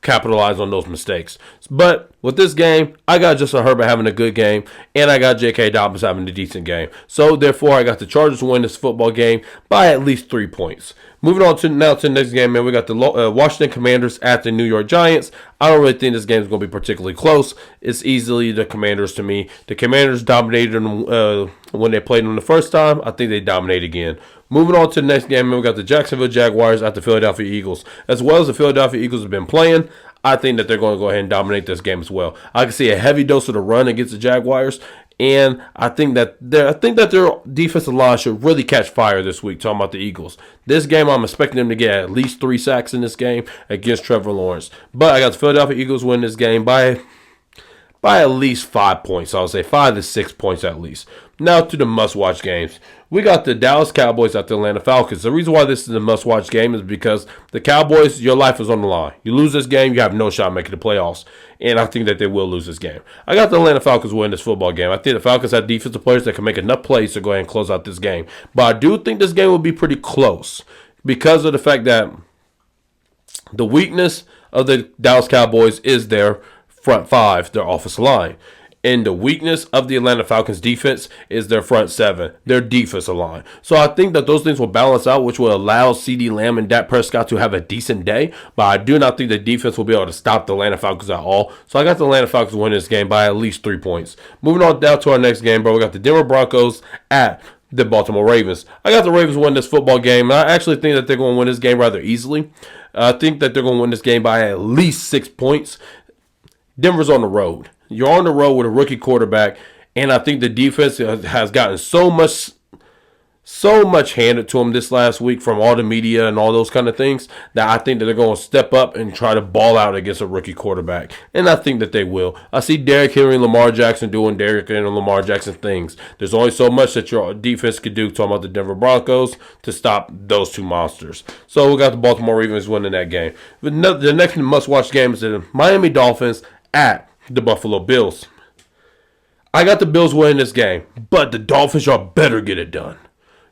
Speaker 2: capitalize on those mistakes. But with this game, I got Justin Herbert having a good game, and I got J.K. Dobbins having a decent game. So, therefore, I got the Chargers to win this football game by at least 3 points. Moving on to the next game, man, we got the Washington Commanders at the New York Giants. I don't really think this game is going to be particularly close. It's easily the Commanders to me. The Commanders dominated them when they played them the first time. I think they dominate again. Moving on to the next game, man, we got the Jacksonville Jaguars at the Philadelphia Eagles. As well as the Philadelphia Eagles have been playing, I think that they're going to go ahead and dominate this game as well. I can see a heavy dose of the run against the Jaguars, and I think that their defensive line should really catch fire this week, talking about the Eagles. This game, I'm expecting them to get at least 3 sacks in this game against Trevor Lawrence. But I got the Philadelphia Eagles winning this game by at least 5 points. I'll say 5 to 6 points at least. Now to the must-watch games. We got the Dallas Cowboys at the Atlanta Falcons. The reason why this is a must-watch game is because the Cowboys, your life is on the line. You lose this game, you have no shot making the playoffs. And I think that they will lose this game. I got the Atlanta Falcons winning this football game. I think the Falcons have defensive players that can make enough plays to go ahead and close out this game. But I do think this game will be pretty close because of the fact that the weakness of the Dallas Cowboys is their front five, their offensive line. And the weakness of the Atlanta Falcons defense is their front seven, their defensive line. So I think that those things will balance out, which will allow CeeDee Lamb and Dak Prescott to have a decent day. But I do not think the defense will be able to stop the Atlanta Falcons at all. So I got the Atlanta Falcons winning this game by at least 3 points. Moving on down to our next game, bro. We got the Denver Broncos at the Baltimore Ravens. I got the Ravens winning this football game. And I actually think that they're going to win this game rather easily. I think that they're going to win this game by at least 6 points. Denver's on the road. You're on the road with a rookie quarterback, and I think the defense has gotten so much handed to them this last week from all the media and all those kind of things that I think that they're going to step up and try to ball out against a rookie quarterback. And I think that they will. I see Derrick Henry and Lamar Jackson doing Derrick Henry and Lamar Jackson things. There's only so much that your defense could do, talking about the Denver Broncos, to stop those two monsters. So we got the Baltimore Ravens winning that game. The next must-watch game is the Miami Dolphins at the Buffalo Bills. I got the Bills winning this game, but the Dolphins, y'all better get it done.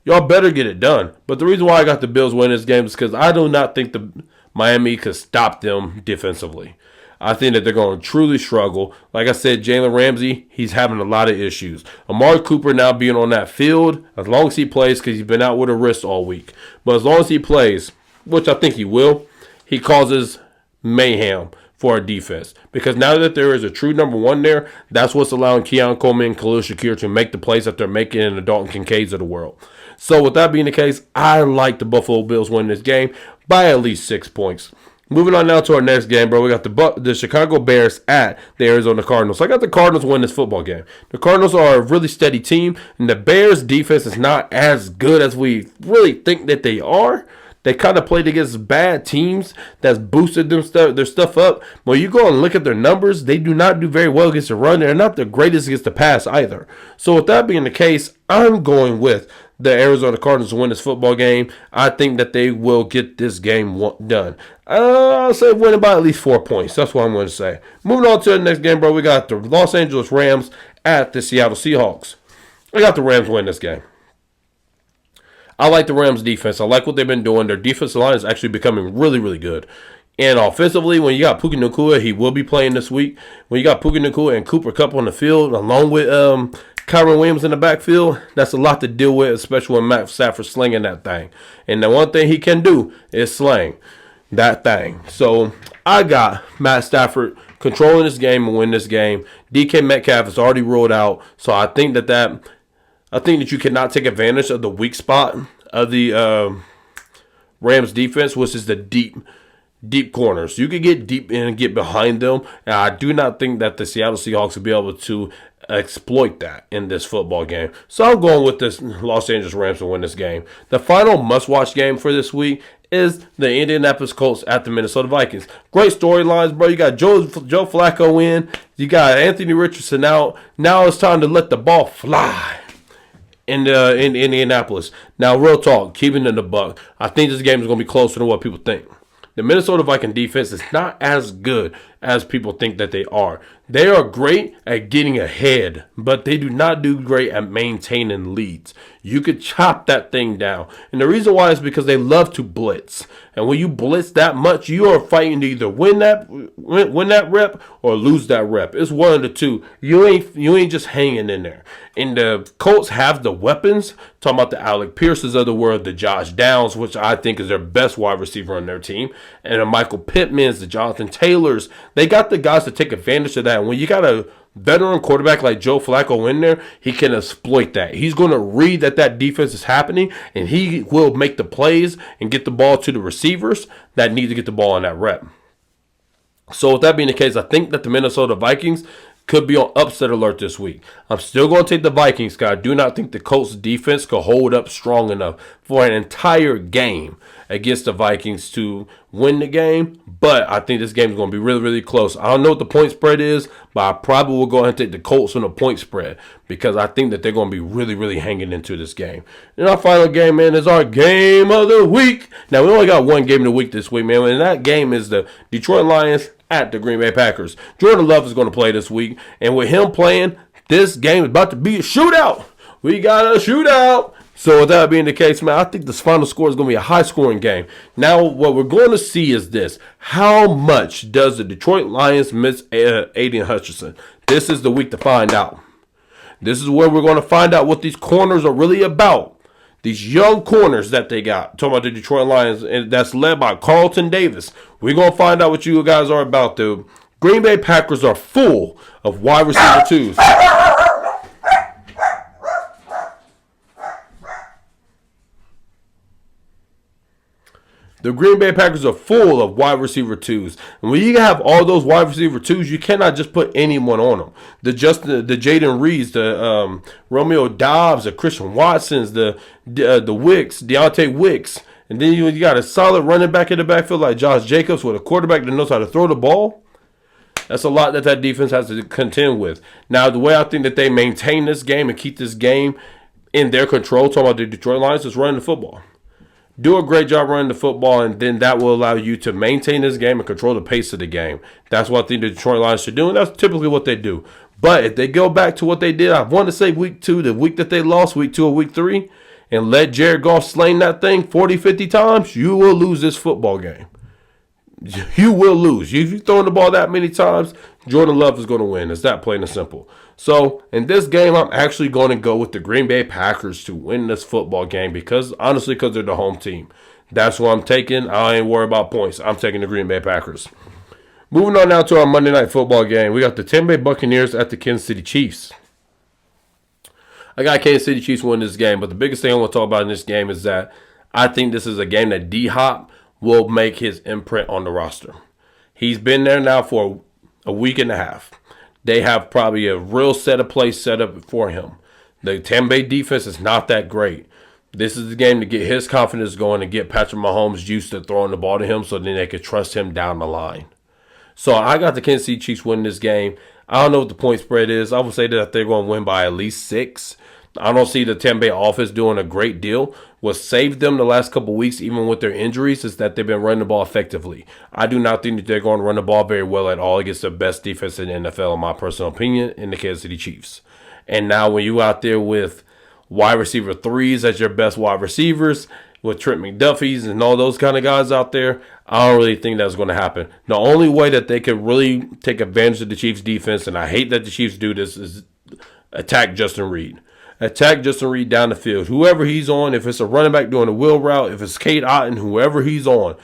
Speaker 2: Y'all better get it done. But the reason why I got the Bills winning this game is because I do not think the Miami could stop them defensively. I think that they're going to truly struggle. Like I said, Jalen Ramsey, he's having a lot of issues. Amari Cooper now being on that field, as long as he plays, because he's been out with a wrist all week. But as long as he plays, which I think he will, he causes mayhem for our defense. Because now that there is a true number one there, that's what's allowing Keon Coleman and Khalil Shakir to make the plays that they're making in the Dalton Kincaids of the world. So with that being the case, I like the Buffalo Bills winning this game by at least 6 points. Moving on now to our next game, bro. We got the Chicago Bears at the Arizona Cardinals. I got the Cardinals winning this football game. The Cardinals are a really steady team, and the Bears' defense is not as good as we really think that they are. They kind of played against bad teams that's boosted their stuff up. When you go and look at their numbers, they do not do very well against the run. They're not the greatest against the pass either. So with that being the case, I'm going with the Arizona Cardinals to win this football game. I think that they will get this game done. I'll say winning by at least 4 points. That's what I'm going to say. Moving on to the next game, bro. We got the Los Angeles Rams at the Seattle Seahawks. I got the Rams winning this game. I like the Rams' defense. I like what they've been doing. Their defensive line is actually becoming really, really good. And offensively, when you got Puka Nacua, he will be playing this week. When you got Puka Nacua and Cooper Kupp on the field, along with Kyron Williams in the backfield, that's a lot to deal with, especially when Matt Stafford's slinging that thing. And the one thing he can do is sling that thing. So I got Matt Stafford controlling this game and win this game. DK Metcalf is already ruled out, so I think that you cannot take advantage of the weak spot of the Rams defense, which is the deep corners. You can get deep in and get behind them, and I do not think that the Seattle Seahawks will be able to exploit that in this football game. So I'm going with this Los Angeles Rams to win this game. The final must-watch game for this week is the Indianapolis Colts at the Minnesota Vikings. Great storylines, bro. You got Joe Flacco in. You got Anthony Richardson out. Now it's time to let the ball fly in Indianapolis. Now, real talk, keeping it in the buck, I think this game is going to be closer than what people think. The Minnesota Viking defense is not as good as people think that they are. They are great at getting ahead, but they do not do great at maintaining leads. You could chop that thing down. And the reason why is because they love to blitz. And when you blitz that much, you are fighting to either win that rep or lose that rep. It's one of the two. You ain't just hanging in there. And the Colts have the weapons. Talking about the Alec Pierces of the world, the Josh Downs, which I think is their best wide receiver on their team, and the Michael Pittmans, the Jonathan Taylors. They got the guys to take advantage of that. And when you got a veteran quarterback like Joe Flacco in there, he can exploit that. He's going to read that defense is happening, and he will make the plays and get the ball to the receivers that need to get the ball on that rep. So with that being the case, I think that the Minnesota Vikings could be on upset alert this week. I'm still going to take the Vikings, because I do not think the Colts defense could hold up strong enough for an entire game against the Vikings to win the game. But I think this game is going to be really, really close. I don't know what the point spread is, but I probably will go ahead and take the Colts on the point spread, because I think that they're going to be really, really hanging into this game. And our final game, man, is our game of the week. Now, we only got one game of the week this week, man, and that game is the Detroit Lions at the Green Bay Packers. Jordan Love is going to play this week, and with him playing, this game is about to be a shootout. We got a shootout. So with that being the case, man, I think this final score is going to be a high-scoring game. Now, what we're going to see is this. How much does the Detroit Lions miss Aiden Hutchinson? This is the week to find out. This is where we're going to find out what these corners are really about. These young corners that they got. Talking about the Detroit Lions, and that's led by Carlton Davis. We're going to find out what you guys are about, though. Green Bay Packers are full of wide receiver twos. The Green Bay Packers are full of wide receiver twos. And when you have all those wide receiver twos, you cannot just put anyone on them. The Jaden Reeds, the Romeo Dobbs, the Christian Watsons, the Wicks, Deontay Wicks. And then you got a solid running back in the backfield like Josh Jacobs with a quarterback that knows how to throw the ball. That's a lot that defense has to contend with. Now, the way I think that they maintain this game and keep this game in their control, talking about the Detroit Lions, is running the football. Do a great job running the football, and then that will allow you to maintain this game and control the pace of the game. That's what I think the Detroit Lions should do, and that's typically what they do. But if they go back to what they did, I want to say week 2, the week that they lost, week 2 or week 3, and let Jared Goff sling that thing 40, 50 times, you will lose this football game. You will lose. If you throw the ball that many times, Jordan Love is going to win. It's that plain and simple. So, in this game, I'm actually going to go with the Green Bay Packers to win this football game because they're the home team. That's what I'm taking. I ain't worried about points. I'm taking the Green Bay Packers. Moving on now to our Monday Night Football game. We got the Tampa Bay Buccaneers at the Kansas City Chiefs. I got Kansas City Chiefs win this game, but the biggest thing I want to talk about in this game is that I think this is a game that D-Hop will make his imprint on the roster. He's been there now for a week and a half. They have probably a real set of plays set up for him. The Tampa Bay defense is not that great. This is the game to get his confidence going and get Patrick Mahomes used to throwing the ball to him so then they could trust him down the line. So I got the Kansas City Chiefs winning this game. I don't know what the point spread is. I would say that they're going to win by at least 6. I don't see the Tampa Bay offense doing a great deal. What saved them the last couple of weeks, even with their injuries, is that they've been running the ball effectively. I do not think that they're going to run the ball very well at all against the best defense in the NFL, in my personal opinion, in the Kansas City Chiefs. And now when you out there with wide receiver 3s as your best wide receivers, with Trent McDuffie's and all those kind of guys out there, I don't really think that's going to happen. The only way that they could really take advantage of the Chiefs' defense, and I hate that the Chiefs do this, is attack Justin Reed. Attack Justin Reed down the field. Whoever he's on, if it's a running back doing a wheel route, if it's Kate Otten, whoever he's on,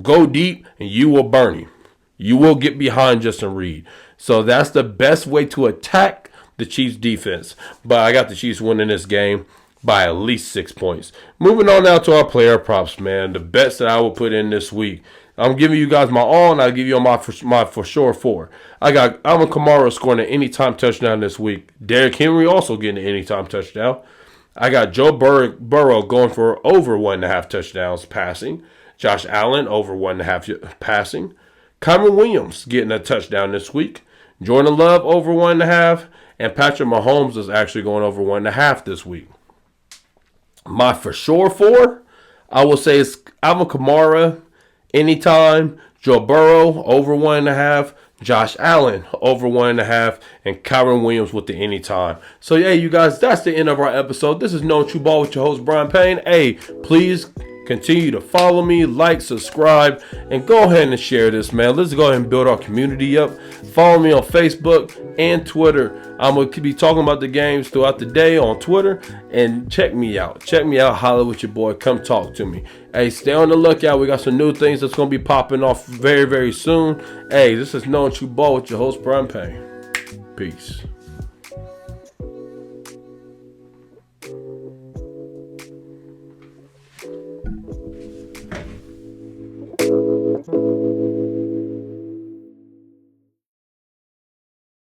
Speaker 2: go deep and you will burn him. You will get behind Justin Reed. So that's the best way to attack the Chiefs defense. But I got the Chiefs winning this game by at least 6 points. Moving on now to our player props, man. The bets that I will put in this week. I'm giving you guys my all, and I'll give you my for sure 4. I got Alvin Kamara scoring an anytime touchdown this week. Derrick Henry also getting an anytime touchdown. I got Joe Burrow going for over 1.5 touchdowns passing. Josh Allen over 1.5 passing. Kyren Williams getting a touchdown this week. Jordan Love over 1.5. And Patrick Mahomes is actually going over 1.5 this week. My for sure 4, I will say it's Alvin Kamara anytime, Joe Burrow over 1.5, Josh Allen over 1.5, and Kyren Williams with the anytime. So yeah, you guys, that's the end of our episode. This is Knowing True Ball with your host Brian Payne. Hey, please continue to follow me, like, subscribe, and go ahead and share this, man. Let's go ahead and build our community up. Follow me on Facebook and Twitter. I'm going to be talking about the games throughout the day on Twitter. And check me out. Holla with your boy. Come talk to me. Hey, stay on the lookout. We got some new things that's going to be popping off very, very soon. Hey, this is Knowing True Ball with your host, Brian Payne. Peace.